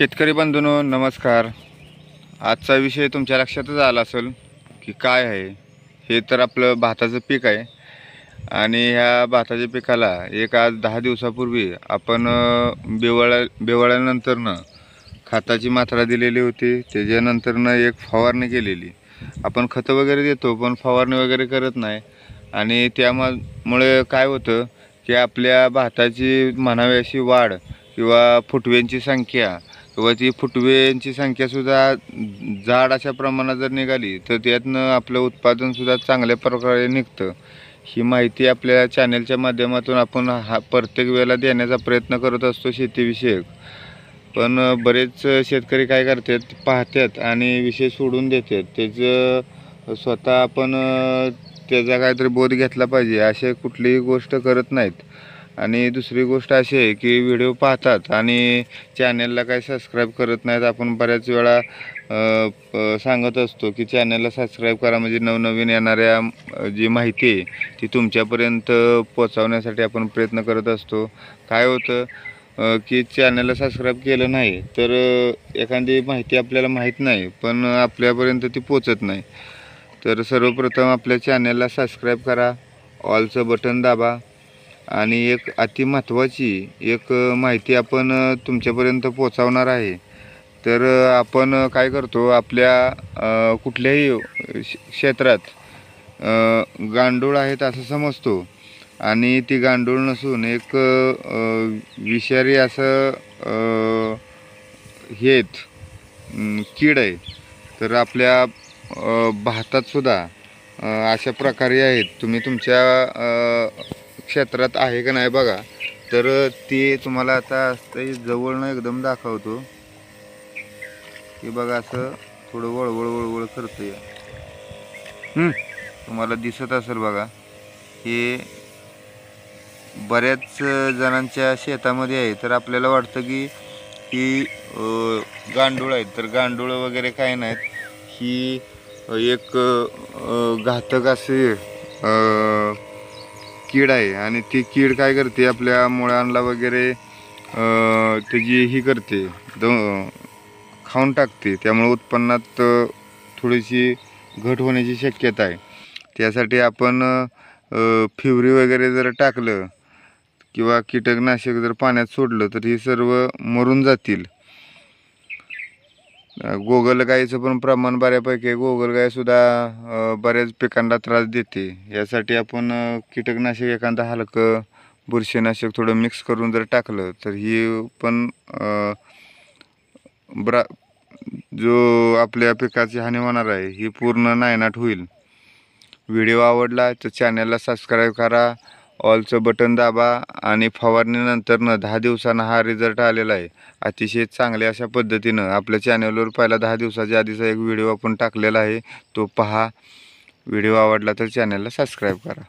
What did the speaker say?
शेतकरी बंधूंनो नमस्कार। आजचा विषय तुमच्या लक्षातच आला असेल की काय आहे। हे तर आपलं भाताचं पीक आहे आणि ह्या भाताच्या पिकाला आज 10 दिवसापूर्वी आपण बेवळ्यानंतरनं खताची मात्रा दिलेली होती। त्याच्यानंतरनं एक फवारणी केलेली। आपण खतं वगैरे देतो पण फवारणी वगैरे करत नाही आणि त्यामुळे काय होतं की आपल्या भाताची म्हणावी अशी वाढ किंवा फुटव्यांची संख्या किंवा ती फुटव्यांची संख्यासुद्धा जाड अशा प्रमाणात जर निघाली तर त्यातनं आपलं उत्पादनसुद्धा चांगल्या प्रकारे निघतं। ही माहिती आपल्या चॅनलच्या माध्यमातून आपण प्रत्येक वेळेला देण्याचा प्रयत्न करत असतो शेतीविषयक। पण बरेच शेतकरी काय करतात पाहतात आणि विषय सोडून देतात। त्याचं स्वतः आपण त्याचा काहीतरी बोध घेतला पाहिजे असे कुठलीही गोष्ट करत नाहीत। आणि दुसरी गोष्ट अशी आहे की व्हिडिओ पाहतात आणि चॅनलला काही सबस्क्राईब करत नाहीत। आपण बऱ्याच वेळा सांगत असतो की चॅनलला सबस्क्राईब करा म्हणजे नवनवीन येणाऱ्या जी माहिती आहे ती तुमच्यापर्यंत पोहोचवण्यासाठी आपण प्रयत्न करत असतो। काय होतं की चॅनलला सबस्क्राईब केलं नाही तर एखादी माहिती आपल्याला माहीत नाही पण आपल्यापर्यंत ती पोचत नाही। तर सर्वप्रथम आपल्या चॅनलला सबस्क्राईब करा, ऑलचं बटन दाबा आणि एक अति महत्त्वाची एक माहिती आपण तुमच्यापर्यंत पोहोचवणार आहे। तर आपण काय करतो आपल्या कुठल्याही क्षेत्रात गांडूळ आहेत असं समजतो आणि ती गांडूळ नसून एक विषारी असं कीड आहे। तर आपल्या भातातसुद्धा अशा प्रकारे आहेत। तुम्ही तुमच्या क्षेत्रात आहे का नाही बघा। तर ते तुम्हाला आता जवळनं एकदम दाखवतो की बघा असं थोडं वळवळ वळवळ करतंय। तुम्हाला दिसत असेल बघा। हे बऱ्याच जणांच्या शेतामध्ये आहे। तर आपल्याला वाटतं की गांडूळ आहेत तर गांडूळ वगैरे काय नाहीत। ही एक घातक अशी कीड आहे आणि ती कीड काय करते आपल्या मुळांना वगैरे त्याची ही करते खाऊन टाकते। त्यामुळे उत्पन्नात थोडीशी घट होण्याची शक्यता आहे। त्यासाठी आपण फिवरी वगैरे जर टाकलं किंवा कीटकनाशक जर पाण्यात सोडलं तर ही सर्व मरून जातील। गोगलगायीचं पण प्रमाण बऱ्यापैकी आहे। गोगलगायसुद्धा बऱ्याच पिकांना त्रास देते। यासाठी आपण कीटकनाशक एखादं हलकं बुरशीनाशक थोडं मिक्स करून जर टाकलं तर ही पण जो आपल्या पिकाची हानी होणार आहे ही पूर्ण नायनाट होईल। व्हिडिओ आवडला तर चॅनलला सबस्क्राईब करा, ऑलचं बटन दाबा आणि फवारणीनंतरनं 10 दिवसांना हा रिझल्ट आलेला आहे। अतिशय चांगल्या अशा पद्धतीनं आपल्या चॅनलवर पहिला 10 दिवसाच्या आधीचा एक व्हिडिओ आपण टाकलेला आहे तो पहा। व्हिडिओ आवडला तर चॅनलला सबस्क्राईब करा।